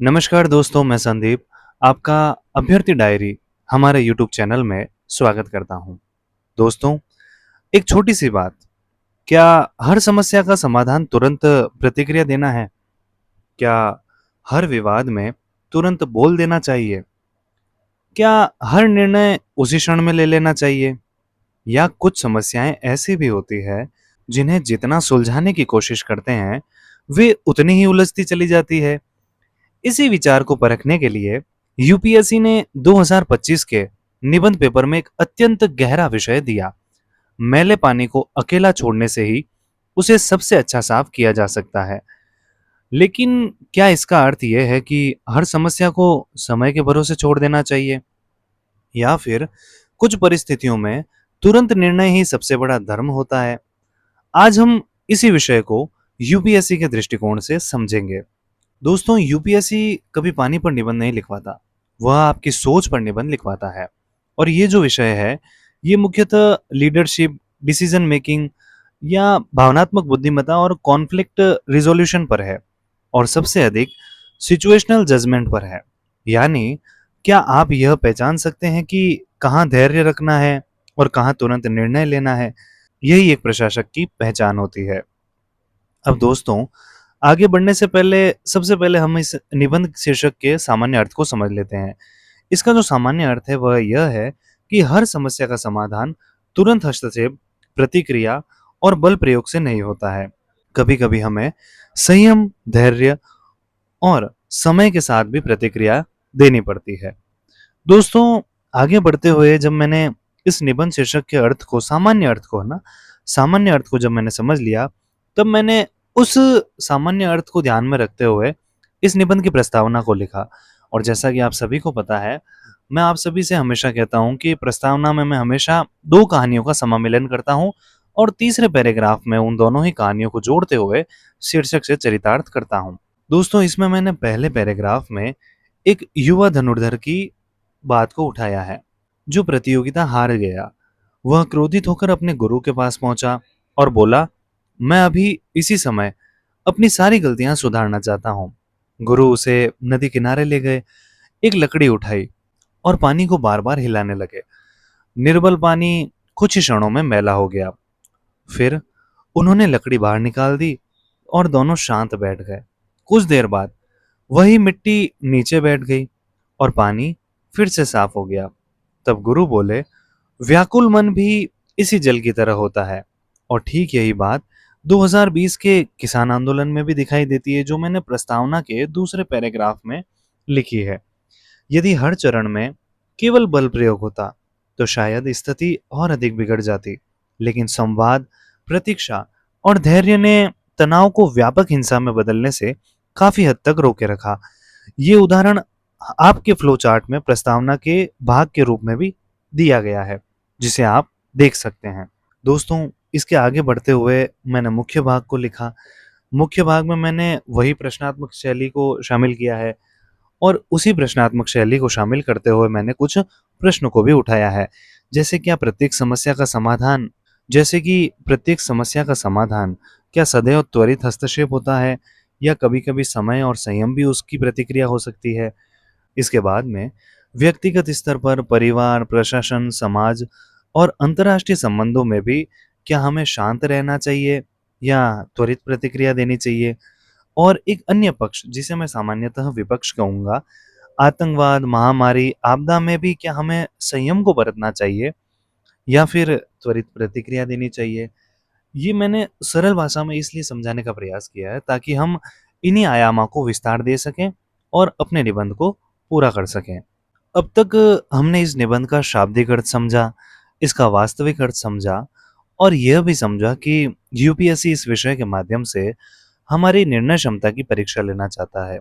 नमस्कार दोस्तों, मैं संदीप आपका अभ्यर्थी डायरी हमारे यूट्यूब चैनल में स्वागत करता हूं। दोस्तों, एक छोटी सी बात, क्या हर समस्या का समाधान तुरंत प्रतिक्रिया देना है? क्या हर विवाद में तुरंत बोल देना चाहिए? क्या हर निर्णय उसी क्षण में ले लेना चाहिए? या कुछ समस्याएं ऐसी भी होती है जिन्हें जितना सुलझाने की कोशिश करते हैं, वे उतनी ही उलझती चली जाती है। इसी विचार को परखने के लिए यूपीएससी ने 2025 के निबंध पेपर में एक अत्यंत गहरा विषय दिया। मैले पानी को अकेला छोड़ने से ही उसे सबसे अच्छा साफ किया जा सकता है। लेकिन क्या इसका अर्थ यह है कि हर समस्या को समय के भरोसे छोड़ देना चाहिए, या फिर कुछ परिस्थितियों में तुरंत निर्णय ही सबसे बड़ा धर्म होता है? आज हम इसी विषय को यूपीएससी के दृष्टिकोण से समझेंगे। दोस्तों, यूपीएससी कभी पानी पर निबंध नहीं लिखवाता, वह आपकी सोच पर निबंध लिखवाता है। और ये जो विषय है, ये मुख्यतः लीडरशिप, डिसीजन मेकिंग या भावनात्मक बुद्धिमत्ता और कॉन्फ्लिक्ट रिजोल्यूशन पर है, और सबसे अधिक सिचुएशनल जजमेंट पर है। यानी क्या आप यह पहचान सकते हैं कि कहाँ धैर्य रखना है और कहाँ तुरंत निर्णय लेना है? यही एक प्रशासक की पहचान होती है। अब दोस्तों, आगे बढ़ने से पहले सबसे पहले हम इस निबंध शीर्षक के सामान्य अर्थ को समझ लेते हैं। इसका जो सामान्य अर्थ है वह यह है कि हर समस्या का समाधान तुरंत हस्तक्षेप, प्रतिक्रिया और बल प्रयोग से नहीं होता है। कभी-कभी हमें संयम, धैर्य और समय के साथ भी प्रतिक्रिया देनी पड़ती है। दोस्तों, आगे बढ़ते हुए जब मैंने इस निबंध शीर्षक के अर्थ को, सामान्य अर्थ को जब मैंने समझ लिया, तब मैंने उस सामान्य अर्थ को ध्यान में रखते हुए इस निबंध की प्रस्तावना को लिखा। और जैसा कि आप सभी को पता है, मैं आप सभी से हमेशा कहता हूँ कि प्रस्तावना में मैं हमेशा 2 कहानियों का समामेलन करता हूँ और तीसरे पैराग्राफ में उन दोनों ही कहानियों को जोड़ते हुए शीर्षक से चरितार्थ करता हूँ। दोस्तों, इसमें मैंने पहले पैराग्राफ में एक युवा धनुर्धर की बात को उठाया है, जो प्रतियोगिता हार गया। वह क्रोधित होकर अपने गुरु के पास पहुंचा और बोला, मैं अभी इसी समय अपनी सारी गलतियां सुधारना चाहता हूँ। गुरु उसे नदी किनारे ले गए, एक लकड़ी उठाई और पानी को बार बार हिलाने लगे। निर्बल पानी कुछ ही क्षणों में मैला हो गया। फिर उन्होंने लकड़ी बाहर निकाल दी और दोनों शांत बैठ गए। कुछ देर बाद वही मिट्टी नीचे बैठ गई और पानी फिर से साफ हो गया। तब गुरु बोले, व्याकुल मन भी इसी जल की तरह होता है। और ठीक यही बात 2020 के किसान आंदोलन में भी दिखाई देती है, जो मैंने प्रस्तावना के दूसरे पैराग्राफ में लिखी है। यदि हर चरण में केवल बल प्रयोग होता तो शायद स्थिति और अधिक बिगड़ जाती। लेकिन संवाद, प्रतीक्षा और धैर्य ने तनाव को व्यापक हिंसा में बदलने से काफी हद तक रोके रखा। ये उदाहरण आपके फ्लो चार्ट में प्रस्तावना के भाग के रूप में भी दिया गया है, जिसे आप देख सकते हैं। दोस्तों, इसके आगे बढ़ते हुए मैंने मुख्य भाग को लिखा। मुख्य भाग में मैंने वही प्रश्नात्मक शैली को शामिल किया है, और उसी प्रश्नात्मक शैली को शामिल करते हुए मैंने कुछ प्रश्नों को भी उठाया है। जैसे क्या प्रत्येक समस्या का समाधान जैसे कि प्रत्येक समस्या का समाधान क्या सदैव त्वरित हस्तक्षेप होता है, या कभी-कभी समय और संयम भी उसकी प्रतिक्रिया हो सकती है? इसके बाद में व्यक्तिगत स्तर पर परिवार, प्रशासन, समाज और अंतर्राष्ट्रीय संबंधों में भी क्या हमें शांत रहना चाहिए या त्वरित प्रतिक्रिया देनी चाहिए? और एक अन्य पक्ष, जिसे मैं सामान्यतः विपक्ष कहूँगा, आतंकवाद, महामारी, आपदा में भी क्या हमें संयम को बरतना चाहिए या फिर त्वरित प्रतिक्रिया देनी चाहिए? ये मैंने सरल भाषा में इसलिए समझाने का प्रयास किया है ताकि हम इन्हीं आयामों को विस्तार दे सकें और अपने निबंध को पूरा कर सकें। अब तक हमने इस निबंध का शाब्दिक अर्थ समझा, इसका वास्तविक अर्थ समझा और यह भी समझा कि यूपीएससी इस विषय के माध्यम से हमारी निर्णय क्षमता की परीक्षा लेना चाहता है।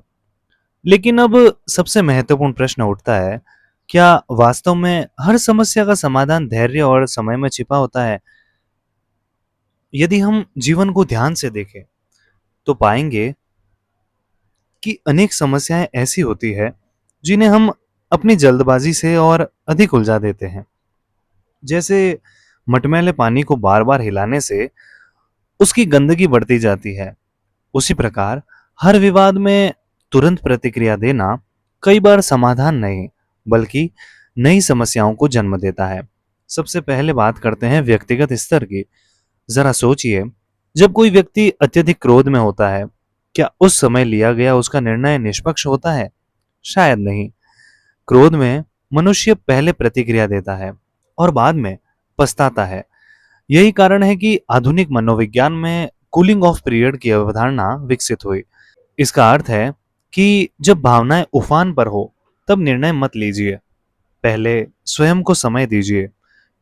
लेकिन अब सबसे महत्वपूर्ण प्रश्न उठता है, क्या वास्तव में हर समस्या का समाधान धैर्य और समय में छिपा होता है? यदि हम जीवन को ध्यान से देखें तो पाएंगे कि अनेक समस्याएं ऐसी होती है जिन्हें हम अपनी जल्दबाजी से और अधिक उलझा देते हैं। जैसे मटमैले पानी को बार बार हिलाने से उसकी गंदगी बढ़ती जाती है, उसी प्रकार हर विवाद में तुरंत प्रतिक्रिया देना कई बार समाधान नहीं, बल्कि नई समस्याओं को जन्म देता है। सबसे पहले बात करते हैं व्यक्तिगत स्तर की। जरा सोचिए, जब कोई व्यक्ति अत्यधिक क्रोध में होता है, क्या उस समय लिया गया उसका निर्णय निष्पक्ष होता है? शायद नहीं। क्रोध में मनुष्य पहले प्रतिक्रिया देता है और बाद में पछताता है। यही कारण है कि आधुनिक मनोविज्ञान में कूलिंग ऑफ पीरियड की अवधारणा विकसित हुई। इसका अर्थ है कि जब भावनाएं उफान पर हो, तब निर्णय मत लीजिए। पहले स्वयं को समय दीजिए,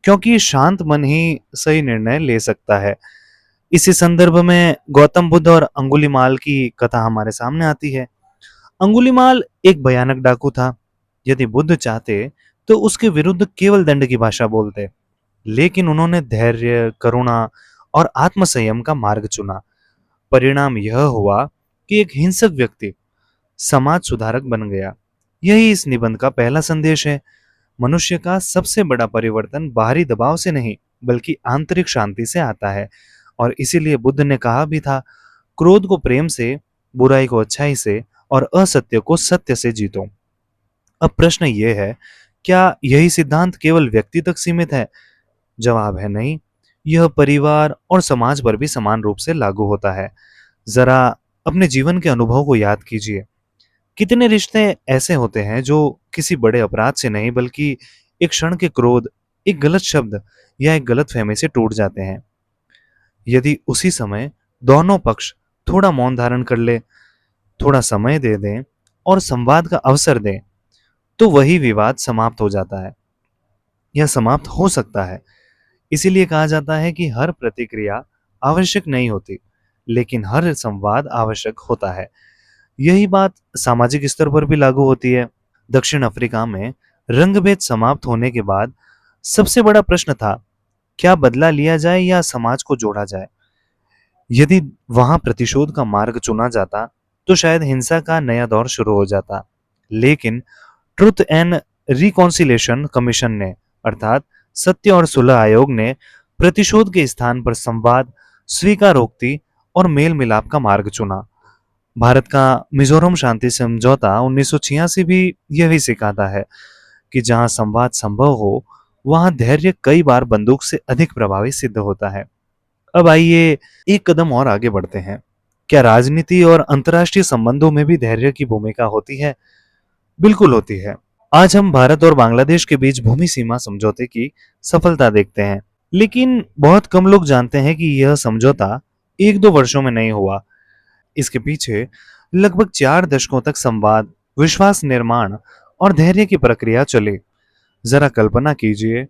क्योंकि शांत मन ही सही निर्णय ले सकता है। इसी संदर्भ में गौतम बुद्ध और अंगुलीमाल की कथा हमारे सामने आती है। अंगुलीमाल एक भयानक डाकू था। यदि बुद्ध चाहते तो उसके विरुद्ध केवल दंड की भाषा बोलते, लेकिन उन्होंने धैर्य, करुणा और आत्मसंयम का मार्ग चुना। परिणाम यह हुआ कि एक हिंसक व्यक्ति समाज सुधारक बन गया। यही इस निबंध का पहला संदेश है। मनुष्य का सबसे बड़ा परिवर्तन बाहरी दबाव से नहीं, बल्कि आंतरिक शांति से आता है। और इसीलिए बुद्ध ने कहा भी था, क्रोध को प्रेम से, बुराई को अच्छाई से और असत्य को सत्य से जीतो। अब प्रश्न ये है, क्या यही सिद्धांत केवल व्यक्ति तक सीमित है? जवाब है नहीं। यह परिवार और समाज पर भी समान रूप से लागू होता है। जरा अपने जीवन के अनुभव को याद कीजिए। कितने रिश्ते ऐसे होते हैं जो किसी बड़े अपराध से नहीं, बल्कि एक क्षण के क्रोध, एक गलत शब्द या एक गलत फहमी से टूट जाते हैं। यदि उसी समय दोनों पक्ष थोड़ा मौन धारण कर ले, थोड़ा समय दे दें और संवाद का अवसर दें, तो वही विवाद समाप्त हो जाता है या समाप्त हो सकता है। इसीलिए कहा जाता है कि हर प्रतिक्रिया आवश्यक नहीं होती, लेकिन हर संवाद आवश्यक होता है। यही बात सामाजिक स्तर पर भी लागू होती है। दक्षिण अफ्रीका में रंगभेद समाप्त होने के बाद सबसे बड़ा प्रश्न था, क्या बदला लिया जाए या समाज को जोड़ा जाए? यदि वहां प्रतिशोध का मार्ग चुना जाता, तो शायद हिंसा का नया दौर शुरू हो जाता। लेकिन ट्रुथ एंड रिकॉन्सिलेशन कमीशन ने, अर्थात सत्य और सुलह आयोग ने, प्रतिशोध के स्थान पर संवाद, स्वीकारोक्ति और मेल मिलाप का मार्ग चुना। भारत का मिजोरम शांति समझौता 1986 भी यही सिखाता है कि जहां संवाद संभव हो, वहां धैर्य कई बार बंदूक से अधिक प्रभावी सिद्ध होता है। अब आइए एक कदम और आगे बढ़ते हैं। क्या राजनीति और अंतर्राष्ट्रीय संबंधों में भी धैर्य की भूमिका होती है? बिल्कुल होती है। आज हम भारत और बांग्लादेश के बीच भूमि सीमा समझौते की सफलता देखते हैं, लेकिन बहुत कम लोग जानते हैं कि यह समझौता एक दो वर्षों में नहीं हुआ। इसके पीछे लगभग 4 दशकों तक संवाद, विश्वास निर्माण और धैर्य की प्रक्रिया चली। जरा कल्पना कीजिए,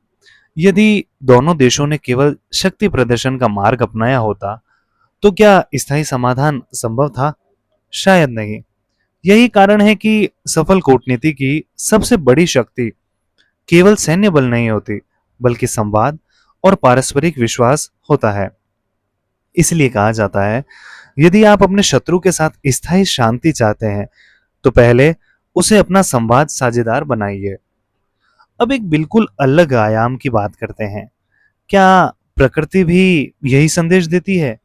यदि दोनों देशों ने केवल शक्ति प्रदर्शन का मार्ग अपनाया होता, तो क्या स्थायी समाधान संभव था? शायद नहीं। यही कारण है कि सफल कूटनीति की सबसे बड़ी शक्ति केवल सैन्य बल नहीं होती, बल्कि संवाद और पारस्परिक विश्वास होता है। इसलिए कहा जाता है, यदि आप अपने शत्रु के साथ स्थायी शांति चाहते हैं, तो पहले उसे अपना संवाद साझेदार बनाइए। अब एक बिल्कुल अलग आयाम की बात करते हैं। क्या प्रकृति भी यही संदेश देती है?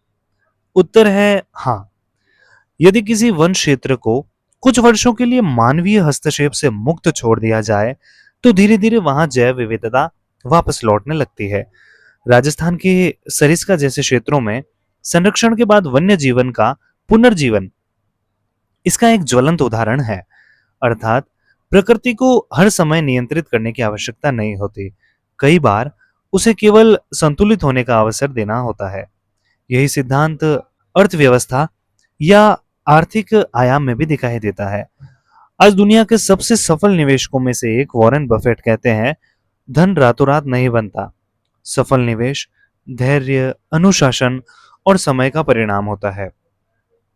उत्तर है हाँ। यदि किसी वन क्षेत्र को कुछ वर्षों के लिए मानवीय हस्तक्षेप से मुक्त छोड़ दिया जाए, तो धीरे धीरे वहां जैव विविधता वापस लौटने लगती है। राजस्थान के सरिस्का जैसे क्षेत्रों में संरक्षण के बाद वन्य जीवन का पुनर्जीवन इसका एक ज्वलंत उदाहरण है। अर्थात प्रकृति को हर समय नियंत्रित करने की आवश्यकता नहीं होती। कई बार उसे केवल संतुलित होने का अवसर देना होता है। यही सिद्धांत अर्थव्यवस्था या आर्थिक आयाम में भी दिखाई देता है। आज दुनिया के सबसे सफल निवेशकों में से एक वॉरेन बफेट कहते हैं, धन रातों रात नहीं बनता। सफल निवेश धैर्य, अनुशासन और समय का परिणाम होता है।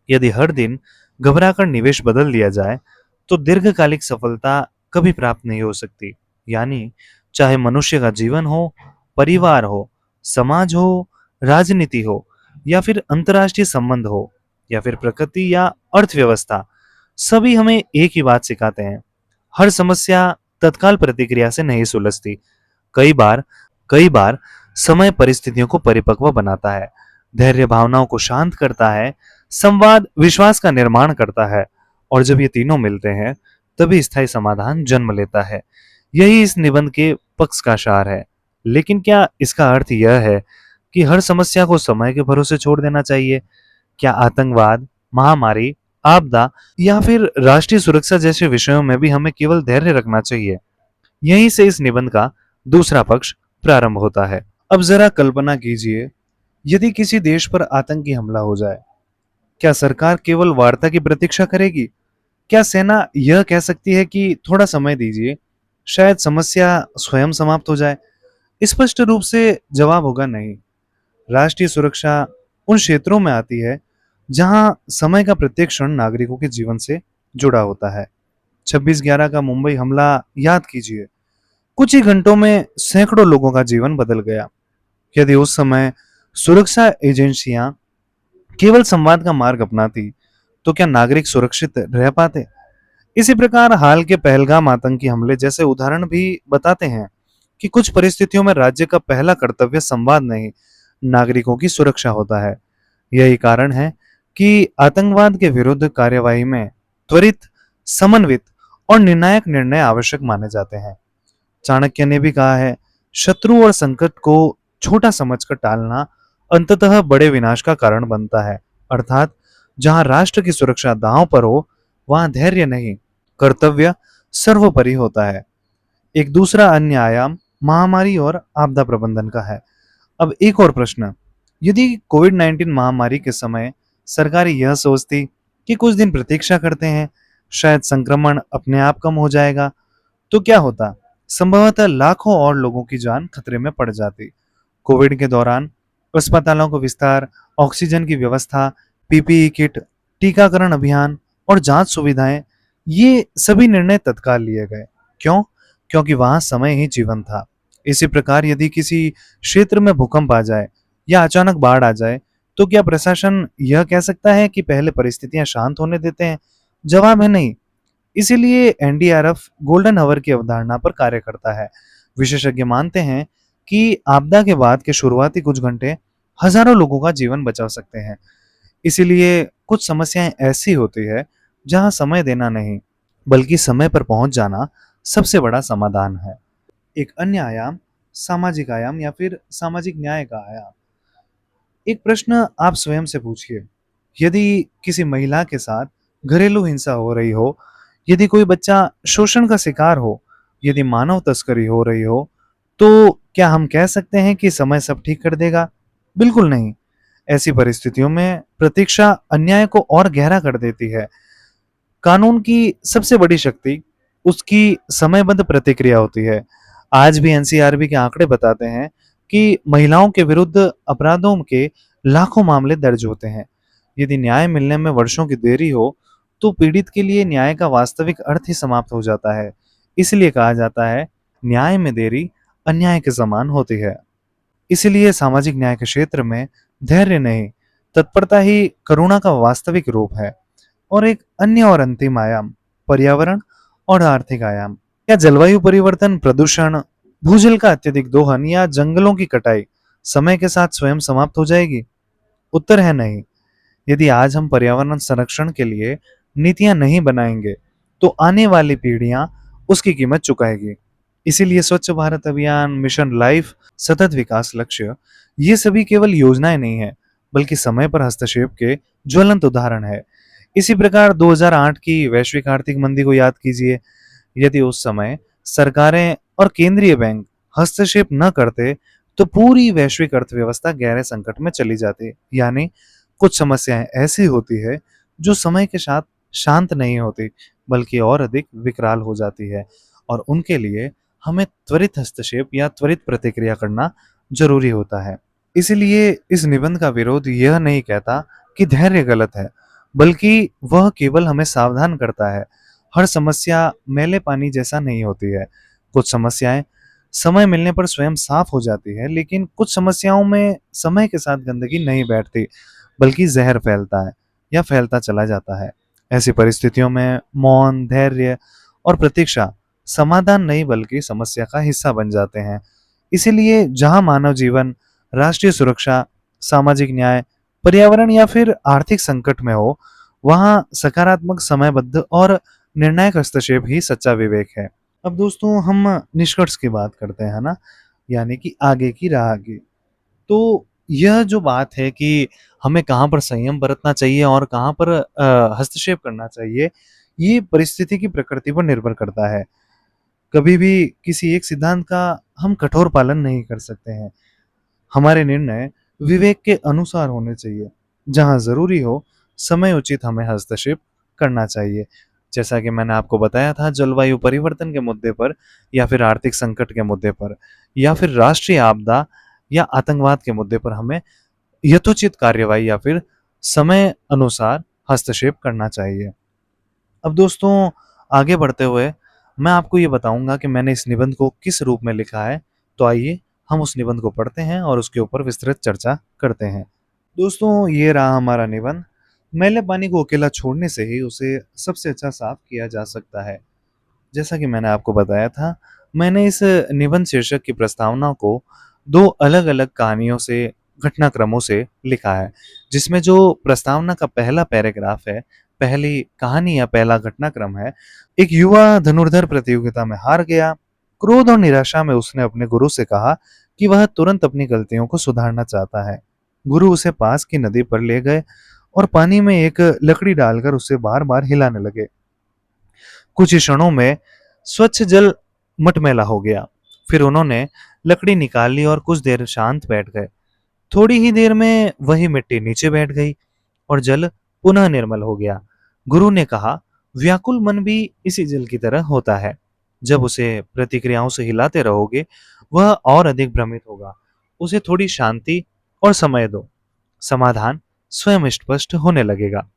यदि हर दिन घबराकर निवेश बदल दिया जाए, तो दीर्घकालिक सफलता कभी प्राप्त नहीं हो सकती। यानी चाहे मनुष्य का जीवन हो, परिवार हो, समाज हो, राजनीति हो या फिर अंतर्राष्ट्रीय संबंध हो या फिर प्रकृति या अर्थव्यवस्था, सभी हमें एक ही बात सिखाते हैं। हर समस्या तत्काल प्रतिक्रिया से नहीं सुलझती। कई बार कई बार समय परिस्थितियों को परिपक्व बनाता है। धैर्य भावनाओं को शांत करता है। संवाद विश्वास का निर्माण करता है और जब ये तीनों मिलते हैं तभी स्थायी समाधान जन्म लेता है। यही इस निबंध के पक्ष का सार है। लेकिन क्या इसका अर्थ यह है कि हर समस्या को समय के भरोसे छोड़ देना चाहिए? क्या आतंकवाद, महामारी, आपदा या फिर राष्ट्रीय सुरक्षा जैसे विषयों में भी हमें केवल धैर्य रखना चाहिए? यहीं से इस निबंध का दूसरा पक्ष प्रारंभ होता है। अब जरा कल्पना कीजिए, यदि किसी देश पर आतंकी हमला हो जाए, क्या सरकार केवल वार्ता की प्रतीक्षा करेगी? क्या सेना यह कह सकती है कि थोड़ा समय दीजिए, शायद समस्या स्वयं समाप्त हो जाए? स्पष्ट रूप से जवाब होगा नहीं। राष्ट्रीय सुरक्षा उन क्षेत्रों में आती है जहां समय का प्रत्येक क्षण नागरिकों के जीवन से जुड़ा होता है। 26/11 का मुंबई हमला याद कीजिए। कुछ ही घंटों में सैकड़ों लोगों का जीवन बदल गया। यदि उस समय सुरक्षा एजेंसियां केवल संवाद का मार्ग अपनाती, तो क्या नागरिक सुरक्षित रह पाते? इसी प्रकार हाल के पहलगाम आतंकी हमले जैसे उदाहरण भी बताते हैं कि कुछ परिस्थितियों में राज्य का पहला कर्तव्य संवाद नहीं, नागरिकों की सुरक्षा होता है। यही कारण है कि आतंकवाद के विरुद्ध कार्यवाही में त्वरित, समन्वित और निर्णायक निर्णय आवश्यक माने जाते हैं। चाणक्य ने भी कहा है, शत्रु और संकट को छोटा समझकर टालना अंततः बड़े विनाश का कारण बनता है। अर्थात जहां राष्ट्र की सुरक्षा दांव पर हो, वहां धैर्य नहीं, कर्तव्य सर्वोपरि होता है। एक दूसरा अन्य आयाम महामारी और आपदा प्रबंधन का है। अब एक और प्रश्न, यदि कोविड-19 महामारी के समय सरकार यह सोचती कि कुछ दिन प्रतीक्षा करते हैं, शायद संक्रमण अपने आप कम हो जाएगा, तो क्या होता? संभवतः लाखों और लोगों की जान खतरे में पड़ जाती। कोविड के दौरान अस्पतालों को विस्तार, ऑक्सीजन की व्यवस्था, पीपीई किट, टीकाकरण अभियान और जांच सुविधाएं, ये सभी निर्णय तत्काल लिए गए। क्यों? क्योंकि वहां समय ही जीवन था। इसी प्रकार यदि किसी क्षेत्र में भूकंप आ जाए या अचानक बाढ़ आ जाए, तो क्या प्रशासन यह कह सकता है कि पहले परिस्थितियां शांत होने देते हैं? जवाब है नहीं। इसीलिए एनडीआरएफ गोल्डन आवर की अवधारणा पर कार्य करता है। विशेषज्ञ मानते हैं कि आपदा के बाद के शुरुआती कुछ घंटे हजारों लोगों का जीवन बचा सकते हैं। इसीलिए कुछ समस्याएं ऐसी होती है जहां समय देना नहीं, बल्कि समय पर पहुंच जाना सबसे बड़ा समाधान है। एक अन्य आयाम सामाजिक आयाम या फिर सामाजिक न्याय का आयाम। एक प्रश्न आप स्वयं से पूछिए, यदि किसी महिला के साथ घरेलू हिंसा हो रही हो, यदि कोई बच्चा शोषण का शिकार हो, यदि मानव तस्करी हो रही हो, तो क्या हम कह सकते हैं कि समय सब ठीक कर देगा? बिल्कुल नहीं। ऐसी परिस्थितियों में प्रतीक्षा अन्याय को और गहरा कर देती है। कानून की सबसे बड़ी शक्ति उसकी समयबद्ध प्रतिक्रिया होती है। आज भी एनसीआरबी के आंकड़े बताते हैं कि महिलाओं के विरुद्ध अपराधों के लाखों मामले दर्ज होते हैं। यदि न्याय मिलने में वर्षों की देरी हो, तो पीड़ित के लिए न्याय का वास्तविक अर्थ ही समाप्त हो जाता है। इसलिए कहा जाता है, न्याय में देरी अन्याय के समान होती है। इसलिए सामाजिक न्याय के क्षेत्र में धैर्य नहीं, तत्परता ही करुणा का वास्तविक रूप है। और एक अन्य और अंतिम आयाम पर्यावरण और आर्थिक आयाम। क्या जलवायु परिवर्तन, प्रदूषण, भूजल का अत्यधिक दोहन या जंगलों की कटाई समय के साथ स्वयं समाप्त हो जाएगी? उत्तर है नहीं। यदि आज हम पर्यावरण संरक्षण के लिए नीतियां नहीं बनाएंगे, तो आने वाली पीढ़ियां उसकी कीमत चुकाएगी। इसीलिए स्वच्छ भारत अभियान, मिशन लाइफ, सतत विकास लक्ष्य, ये सभी केवल योजनाएं नहीं है, बल्कि समय पर हस्तक्षेप के ज्वलंत उदाहरण है। इसी प्रकार 2008 की वैश्विक आर्थिक मंदी को याद कीजिए। यदि उस समय सरकारें और केंद्रीय बैंक हस्तक्षेप न करते, तो पूरी वैश्विक अर्थव्यवस्था गहरे संकट में चली जाती। यानी कुछ समस्याएं ऐसी होती है जो समय के साथ शांत नहीं होती, बल्कि और अधिक विकराल हो जाती है, और उनके लिए हमें त्वरित हस्तक्षेप या त्वरित प्रतिक्रिया करना जरूरी होता है। इसलिए इस निबंध का विरोध यह नहीं कहता कि धैर्य गलत है, बल्कि वह केवल हमें सावधान करता है। हर समस्या मैले पानी जैसा नहीं होती है। कुछ समस्याएं समय मिलने पर स्वयं साफ हो जाती है, लेकिन कुछ समस्याओं में समय के साथ गंदगी नहीं बैठती, बल्कि जहर फैलता है या फैलता चला जाता है। ऐसी परिस्थितियों में मौन, धैर्य और प्रतीक्षा समाधान नहीं, बल्कि समस्या का हिस्सा बन जाते हैं। इसीलिए जहां मानव जीवन, राष्ट्रीय सुरक्षा, सामाजिक न्याय, पर्यावरण या फिर आर्थिक संकट में हो, वहाँ सकारात्मक, समयबद्ध और निर्णायक हस्तक्षेप ही सच्चा विवेक है। अब दोस्तों हम निष्कर्ष की बात करते हैं ना, यानी कि आगे की राह की। तो यह जो बात है कि हमें कहाँ पर संयम बरतना चाहिए और कहाँ पर हस्तक्षेप करना चाहिए, ये परिस्थिति की प्रकृति पर निर्भर करता है। कभी भी किसी एक सिद्धांत का हम कठोर पालन नहीं कर सकते हैं। हमारे निर्णय विवेक के अनुसार होने चाहिए। जहाँ ज़रूरी हो, समय उचित हमें हस्तक्षेप करना चाहिए। जैसा कि मैंने आपको बताया था, जलवायु परिवर्तन के मुद्दे पर या फिर आर्थिक संकट के मुद्दे पर या फिर राष्ट्रीय आपदा या आतंकवाद के मुद्दे पर हमें यथोचित कार्यवाही या फिर समय अनुसार हस्तक्षेप करना चाहिए। अब दोस्तों आगे बढ़ते हुए मैं आपको ये बताऊंगा कि मैंने इस निबंध को किस रूप में लिखा है। तो आइए हम उस निबंध को पढ़ते हैं और उसके ऊपर विस्तृत चर्चा करते हैं। दोस्तों ये रहा हमारा निबंध। मैले पानी को अकेला छोड़ने से ही उसे सबसे अच्छा साफ किया जा सकता है। जैसा कि मैंने आपको बताया था, मैंने इस निबंध शीर्षक की प्रस्तावना को दो अलग-अलग कहानियों से, घटनाक्रमों से लिखा है, जिसमें जो प्रस्तावना का पहला पैराग्राफ है, पहली कहानी या पहला घटनाक्रम है, एक युवा धनुर्धर प्रतियोगिता में हार गया। क्रोध और निराशा में उसने अपने गुरु से कहा कि वह तुरंत अपनी गलतियों को सुधारना चाहता है। गुरु उसे पास की नदी पर ले गए और पानी में एक लकड़ी डालकर उसे बार-बार हिलाने लगे। कुछ ही क्षणों में स्वच्छ जल मटमैला हो गया। फिर उन्होंने लकड़ी निकाल ली और कुछ देर शांत बैठ गए। थोड़ी ही देर में वही मिट्टी नीचे बैठ गई और जल पुनः निर्मल हो गया। गुरु ने कहा, व्याकुल मन भी इसी जल की तरह होता है। जब उसे प्रतिक्रियाओं से हिलाते रहोगे, वह और अधिक भ्रमित होगा। उसे थोड़ी शांति और समय दो, समाधान स्वयं स्पष्ट होने लगेगा।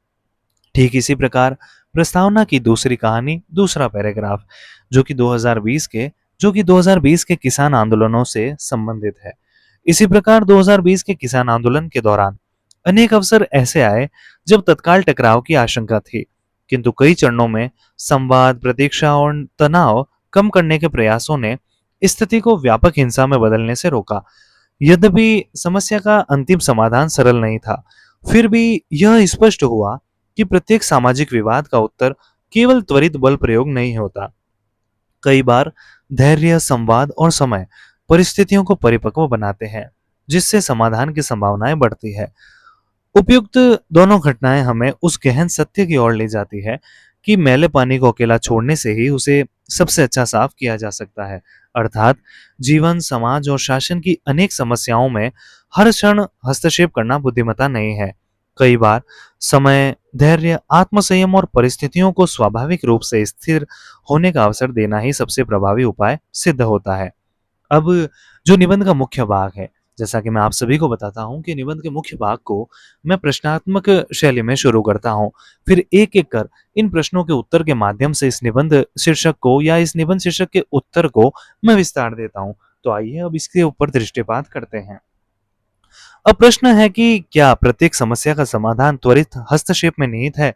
ठीक इसी प्रकार प्रस्तावना की दूसरी कहानी, दूसरा पैराग्राफ, जो कि 2020 के जो कि 2020 के किसान आंदोलनों से संबंधित है। इसी प्रकार 2020 के किसान आंदोलन के दौरान अनेक अवसर ऐसे आए जब तत्काल टकराव की आशंका थी, किंतु कई चरणों में संवाद, प्रतीक्षा और तनाव कम करने के प्रयासों ने स्थिति को व्यापक हिंसा में बदलने से रोका। यद्यपि समस्या का अंतिम समाधान सरल नहीं था, फिर भी यह स्पष्ट हुआ कि प्रत्येक सामाजिक विवाद का उत्तर केवल त्वरित बल प्रयोग नहीं होता। कई बार धैर्य, संवाद और समय परिस्थितियों को परिपक्व बनाते हैं, जिससे समाधान की संभावनाएं बढ़ती है। उपयुक्त दोनों घटनाएं हमें उस गहन सत्य की ओर ले जाती है कि मैले पानी को अकेला छोड़ने से ही उसे सबसे अच्छा साफ किया जा सकता है। अर्थात जीवन, समाज और शासन की अनेक समस्याओं में हर क्षण हस्तक्षेप करना बुद्धिमत्ता नहीं है। कई बार समय, धैर्य, आत्मसंयम और परिस्थितियों को स्वाभाविक रूप से स्थिर होने का अवसर देना ही सबसे प्रभावी उपाय सिद्ध होता है। अब जो निबंध का मुख्य भाग है, जैसा कि मैं आप सभी को बताता हूँ कि निबंध के मुख्य भाग को मैं प्रश्नात्मक शैली में शुरू करता हूँ। फिर एक-एक कर इन प्रश्नों के उत्तर के माध्यम से इस निबंध शीर्षक को या इस निबंध शीर्षक के उत्तर को मैं विस्तार देता हूँ। तो आइए अब इसके ऊपर दृष्टिपात करते हैं। अब प्रश्न है कि क्या प्रत्येक समस्या का समाधान त्वरित हस्तक्षेप में निहित है?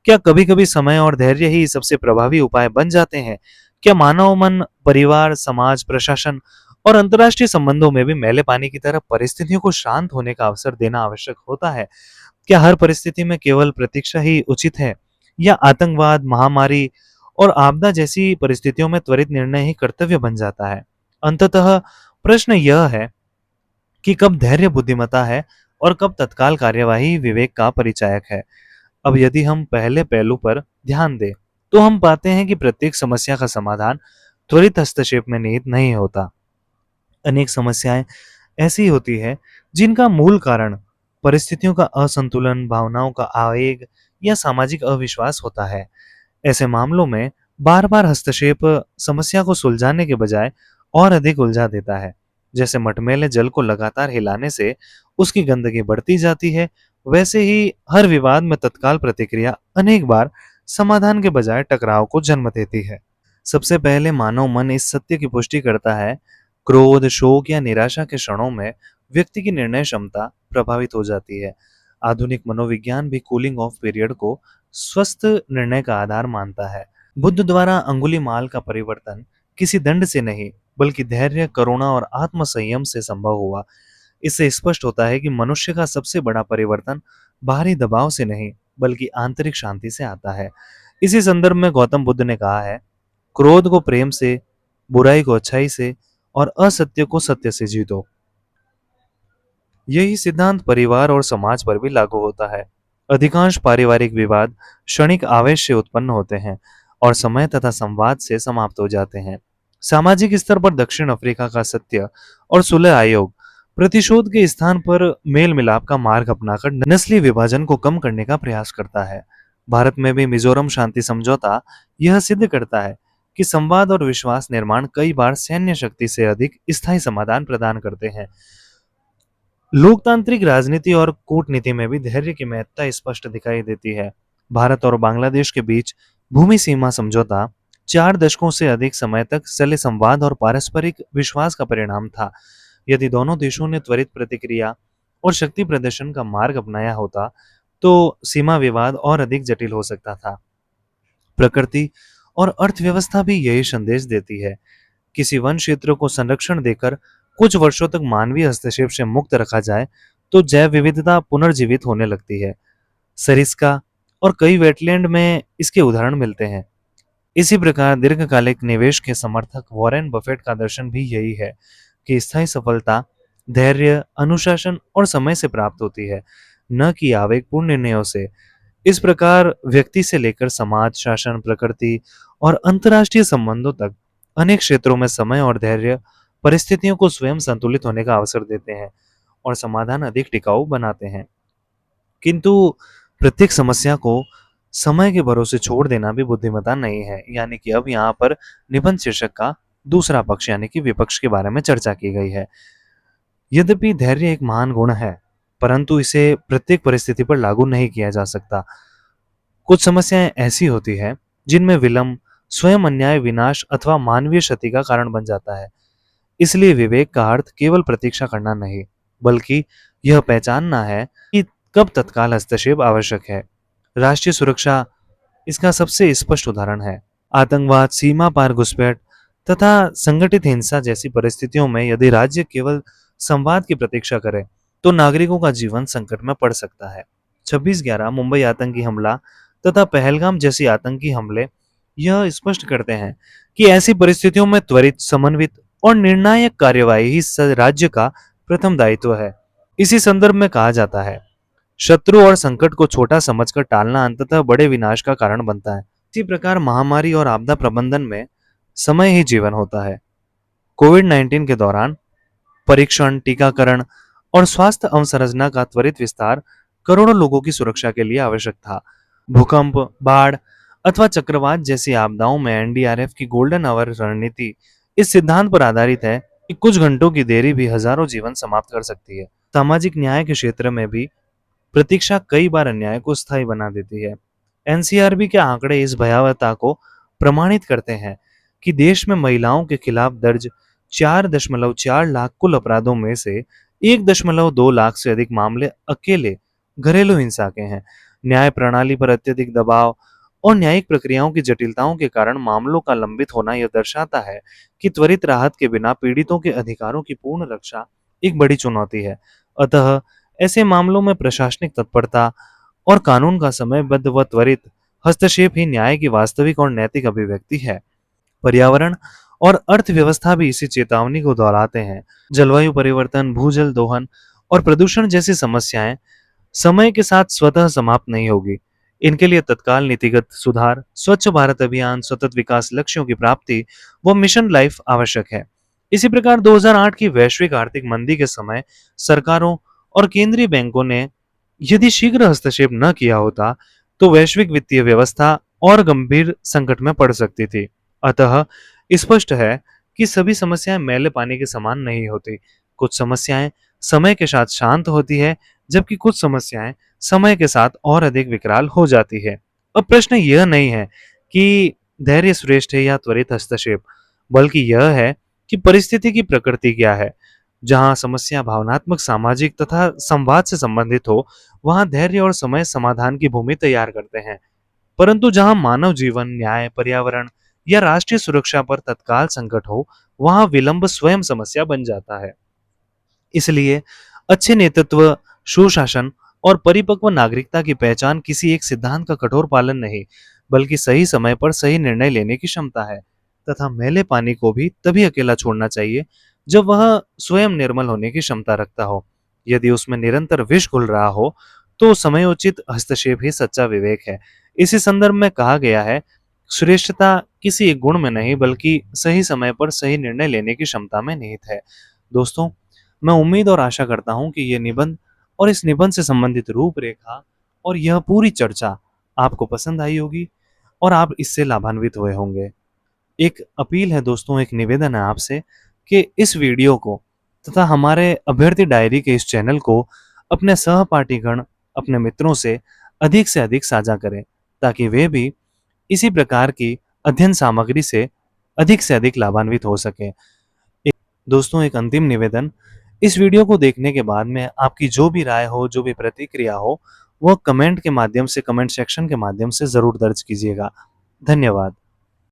क्या कभी-कभी समय और धैर्य ही सबसे प्रभावी उपाय बन जाते हैं? क्या मानव मन, परिवार, समाज, प्रशासन और अंतर्राष्ट्रीय संबंधों में भी मैले पानी की तरह परिस्थितियों को शांत होने का अवसर देना आवश्यक होता है? क्या हर परिस्थिति में केवल प्रतीक्षा ही उचित है? या आतंकवाद, महामारी और आपदा जैसी परिस्थितियों में त्वरित निर्णय ही कर्तव्य बन जाता है? अंततः प्रश्न यह है कि कब धैर्य बुद्धिमत्ता है और कब तत्काल कार्यवाही विवेक का परिचायक है। अब यदि हम पहले पहलू पर ध्यान दें, तो हम पाते हैं कि प्रत्येक समस्या का समाधान त्वरित हस्तक्षेप में निहित नहीं होता। अनेक समस्याएं ऐसी होती है जिनका मूल कारण परिस्थितियों का असंतुलन, भावनाओं का आवेग या सामाजिक अविश्वास होता है। ऐसे मामलों में बार-बार हस्तक्षेप समस्या को सुलझाने के बजाय और अधिक उलझा देता है। जैसे मटमैले जल को लगातार हिलाने से उसकी गंदगी बढ़ती जाती है, वैसे ही हर विवाद में तत्काल प्रतिक्रिया अनेक बार समाधान के बजाय टकराव को जन्म देती है। सबसे पहले मानव मन इस सत्य की पुष्टि करता है, क्रोध, शोक या निराशा के क्षणों में व्यक्ति की निर्णय क्षमता प्रभावित हो जाती है। आधुनिक मनोविज्ञान भी कूलिंग ऑफ पीरियड को स्वस्थ निर्णय का आधार मानता है। बुद्ध द्वारा अंगुलीमाल का परिवर्तन किसी दंड से नहीं, बल्कि धैर्य, करुणा और आत्मसंयम से संभव हुआ। इससे स्पष्ट होता है कि मनुष्य का सबसे बड़ा परिवर्तन बाहरी दबाव से नहीं, बल्कि आंतरिक शांति से आता है। इसी संदर्भ में गौतम बुद्ध ने कहा है, क्रोध को प्रेम से, बुराई को अच्छाई से और असत्य को सत्य से जीतो। यही सिद्धांत परिवार और समाज पर भी लागू होता है। अधिकांश पारिवारिक विवाद क्षणिक आवेश से उत्पन्न होते हैं और समय तथा संवाद से समाप्त हो जाते हैं। सामाजिक स्तर पर दक्षिण अफ्रीका का सत्य और सुलह आयोग प्रतिशोध के स्थान पर मेल मिलाप का मार्ग अपनाकर नस्लीय विभाजन को कम करने का प्रयास करता है। भारत में भी मिजोरम शांति समझौता यह सिद्ध करता है कि संवाद और विश्वास निर्माण कई बार सैन्य शक्ति से अधिक स्थायी समाधान प्रदान करते हैं। लोकतांत्रिक राजनीति और कूटनीति में भी धैर्य की महत्ता स्पष्ट दिखाई देती है। भारत और बांग्लादेश के बीच भूमि सीमा समझौता 4 दशकों से अधिक समय तक चले संवाद और पारस्परिक विश्वास का परिणाम था। यदि दोनों देशों ने त्वरित प्रतिक्रिया और शक्ति प्रदर्शन का मार्ग अपनाया होता, तो सीमा विवाद और अधिक जटिल हो सकता था। प्रकृति और अर्थव्यवस्था भी यही संदेश देती है। किसी वन क्षेत्र को संरक्षण देकर कुछ वर्षों तक मानवीय हस्तक्षेप से मुक्त रखा जाए, तो जैव विविधता पुनर्जीवित होने लगती है। सरिस्का और कई वेटलैंड में इसके उदाहरण मिलते हैं। इसी प्रकार दीर्घकालिक निवेश के समर्थक वॉरेन बफेट का दर्शन भी यही है कि स्थायी सफलता धैर्य, अनुशासन और समय से प्राप्त होती है, न कि आवेगपूर्ण निर्णयों से। इस प्रकार व्यक्ति से लेकर समाज, शासन, प्रकृति और अंतर्राष्ट्रीय संबंधों तक अनेक क्षेत्रों में समय और धैर्य परिस्थितियों को स्वयं संतुलित होने का अवसर देते हैं और समाधान अधिक टिकाऊ बनाते हैं। किंतु प्रत्येक समस्या को समय के भरोसे छोड़ देना भी बुद्धिमत्ता नहीं है। यानी कि अब यहाँ पर निबंध शीर्षक का दूसरा पक्ष यानी कि विपक्ष के बारे में चर्चा की गई है। यद्यपि धैर्य एक महान गुण है, परंतु इसे प्रत्येक परिस्थिति पर लागू नहीं किया जा सकता। कुछ समस्याएं ऐसी होती है जिनमें विलंब स्वयं अन्याय, विनाश अथवा मानवीय क्षति का कारण बन जाता है। इसलिए विवेक का अर्थ केवल प्रतीक्षा करना नहीं, बल्कि यह पहचानना है कि कब तत्काल हस्तक्षेप आवश्यक है। राष्ट्रीय सुरक्षा इसका सबसे स्पष्ट उदाहरण है। आतंकवाद, सीमा पार घुसपैठ तथा संगठित हिंसा जैसी परिस्थितियों में यदि राज्य केवल संवाद की प्रतीक्षा करे, तो नागरिकों का जीवन संकट में पड़ सकता है। 26/11 मुंबई आतंकी हमला तथा पहलगाम जैसी आतंकी हमले यह स्पष्ट करते हैं कि ऐसी परिस्थितियों में त्वरित, समन्वित और निर्णायक कार्यवाही ही राज्य का प्रथम दायित्व है। इसी संदर्भ में कहा जाता है, शत्रु और संकट को छोटा समझकर टालना अंततः बड़े विनाश का कारण बनता है। इसी प्रकार महामारी और आपदा प्रबंधन में समय ही जीवन होता है। कोविड-19 के दौरान परीक्षण, टीकाकरण और स्वास्थ्य अवसंरचना का त्वरित विस्तार करोड़ों लोगों की सुरक्षा के लिए आवश्यक था। भूकंप, बाढ़ अथवा चक्रवात जैसी आपदाओं में एनडीआरएफ की गोल्डन आवर रणनीति इस सिद्धांत पर आधारित है कि कुछ घंटों की देरी भी हजारों जीवन समाप्त कर सकती है। सामाजिक न्याय के क्षेत्र में भी प्रतीक्षा कई बार अन्याय को स्थायी बना देती है। एनसीआरबी के आंकड़े इस भयावहता को प्रमाणित करते हैं कि देश में महिलाओं के खिलाफ दर्ज 4.4 लाख कुल अपराधों में से 1.2 लाख से अधिक मामले अकेले घरेलू हिंसा के हैं। न्याय प्रणाली पर अत्यधिक दबाव और न्यायिक प्रक्रियाओं की जटिलताओं के कारण मामलों का लंबित होना यह दर्शाता है कि त्वरित राहत के बिना पीड़ितों के अधिकारों की पूर्ण रक्षा एक बड़ी चुनौती है। अतः ऐसे मामलों में प्रशासनिक तत्परता और कानून का समयबद्ध व त्वरित हस्तक्षेप ही न्याय की वास्तविक और नैतिक अभिव्यक्ति है। पर्यावरण और अर्थव्यवस्था भी इसी चेतावनी को दोहराते हैं। जलवायु परिवर्तन, भूजल दोहन और प्रदूषण जैसी समस्याएं समय के साथ स्वतः समाप्त नहीं होगी। इनके लिए तत्काल नीतिगत सुधार, स्वच्छ भारत अभियान, सतत विकास लक्ष्यों की प्राप्ति व मिशन लाइफ आवश्यक है। इसी प्रकार 2008 की वैश्विक आर्थिक मंदी के समय सरकारों और केंद्रीय बैंकों ने यदि शीघ्र हस्तक्षेप न किया होता, तो वैश्विक वित्तीय व्यवस्था और गंभीर संकट में पड़ सकती थी। अतः स्पष्ट है कि सभी समस्याएं मैले पानी के समान नहीं होती। कुछ समस्याएं समय के साथ शांत होती है, जबकि कुछ समस्याएं समय के साथ और अधिक विकराल हो जाती है। अब प्रश्न यह नहीं है कि धैर्य श्रेष्ठ है या त्वरित हस्तक्षेप, बल्कि यह है कि परिस्थिति की प्रकृति क्या है। जहां समस्या भावनात्मक, सामाजिक तथा संवाद से संबंधित हो, वहां धैर्य और समय समाधान की भूमि तैयार करते हैं। परंतु जहां मानव जीवन, न्याय, पर्यावरण या राष्ट्रीय सुरक्षा पर तत्काल संकट हो, वहां विलंब स्वयं समस्या बन जाता है। इसलिए अच्छे नेतृत्व, सुशासन और परिपक्व नागरिकता की पहचान किसी एक सिद्धांत का कठोर पालन नहीं, बल्कि सही समय पर सही निर्णय लेने की क्षमता है। तथा मैले पानी को भी तभी अकेला छोड़ना चाहिए जब वह स्वयं निर्मल होने की क्षमता रखता हो। यदि उसमें निरंतर विष घुल रहा हो, तो समयोचित हस्तक्षेप ही सच्चा विवेक है। इसी संदर्भ में कहा गया है, श्रेष्ठता किसी एक गुण में नहीं बल्कि सही समय पर सही निर्णय लेने की क्षमता में निहित है। दोस्तों, मैं उम्मीद और आशा करता हूँ कि ये निबंध और इस निबंध से संबंधित रूपरेखा और यह पूरी चर्चा आपको पसंद आई होगी और आप इससे लाभान्वित हुए होंगे। एक अपील है दोस्तों, एक निवेदन है आपसे कि इस वीडियो को तथा हमारे अभ्यर्थी डायरी के इस चैनल को अपने सहपाठीगण, अपने मित्रों से अधिक साझा करें, ताकि वे भी इसी प्रकार की अध्ययन सामग्री से अधिक लाभान्वित हो सकें। एक दोस्तों, एक अंतिम निवेदन, इस वीडियो को देखने के बाद में आपकी जो भी राय हो, जो भी प्रतिक्रिया हो, वह कमेंट सेक्शन के माध्यम से ज़रूर दर्ज कीजिएगा। धन्यवाद।